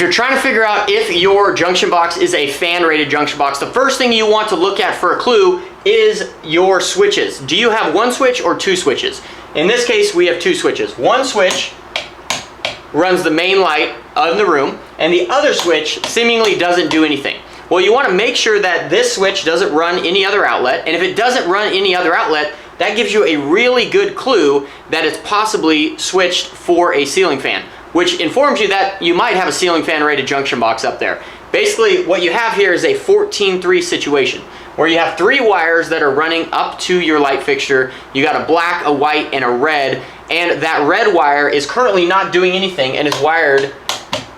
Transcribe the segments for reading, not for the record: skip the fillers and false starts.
If you're trying to figure out if your junction box is a fan rated junction box, the first thing you want to look at for a clue is your switches. Do you have one switch or two switches? In this case, we have two switches. One switch runs the main light of the room, and the other switch seemingly doesn't do anything. Well, you want to make sure that this switch doesn't run any other outlet, and if it doesn't run any other outlet, that gives you a really good clue that it's possibly switched for a ceiling fan, which informs you that you might have a ceiling fan rated junction box up there. Basically, what you have here is a 14-3 situation, where you have three wires that are running up to your light fixture. You got a black, a white, and a red, and that red wire is currently not doing anything and is wired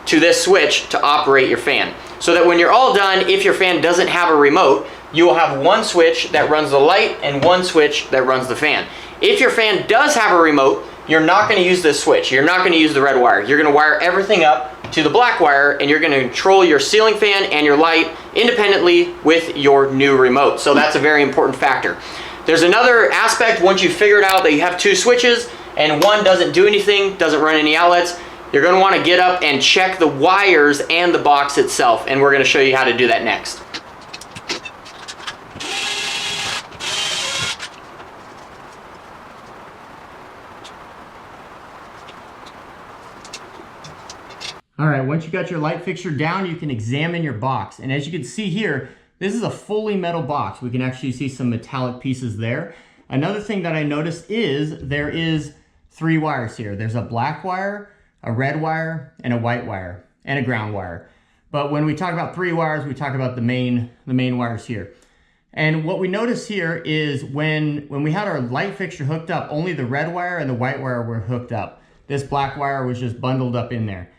to this switch to operate your fan. So that when you're all done, if your fan doesn't have a remote, you will have one switch that runs the light and one switch that runs the fan. If your fan does have a remote, you're not going to use this switch. You're not going to use the red wire. You're going to wire everything up to the black wire, and you're going to control your ceiling fan and your light independently with your new remote. So that's a very important factor. There's another aspect once you've figured out that you have two switches and one doesn't do anything, doesn't run any outlets. You're going to want to get up and check the wires and the box itself, and we're going to show you how to do that next. All right, once you got your light fixture down, you can examine your box. And as you can see here, this is a fully metal box. We can actually see some metallic pieces there. Another thing that I noticed is there is three wires here. There's a black wire, a red wire, and a white wire, and a ground wire. But when we talk about three wires, we talk about the main wires here. And what we notice here is when we had our light fixture hooked up, only the red wire and the white wire were hooked up. This black wire was just bundled up in there.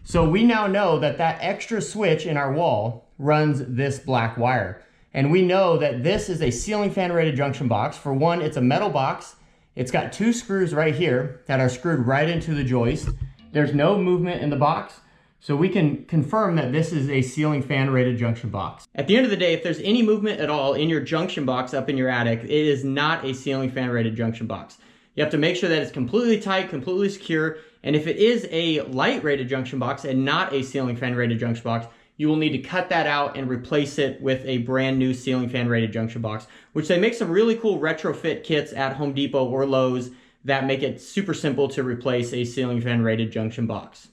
So we now know that that extra switch in our wall runs this black wire. And we know that this is a ceiling fan rated junction box. For one, it's a metal box. It's got two screws right here that are screwed right into the joist. There's no movement in the box. So we can confirm that this is a ceiling fan rated junction box. At the end of the day, if there's any movement at all in your junction box up in your attic, it is not a ceiling fan rated junction box. You have to make sure that it's completely tight, completely secure, and if it is a light rated junction box and not a ceiling fan rated junction box, you will need to cut that out and replace it with a brand new ceiling fan rated junction box, which they make some really cool retrofit kits at Home Depot or Lowe's that make it super simple to replace a ceiling fan rated junction box.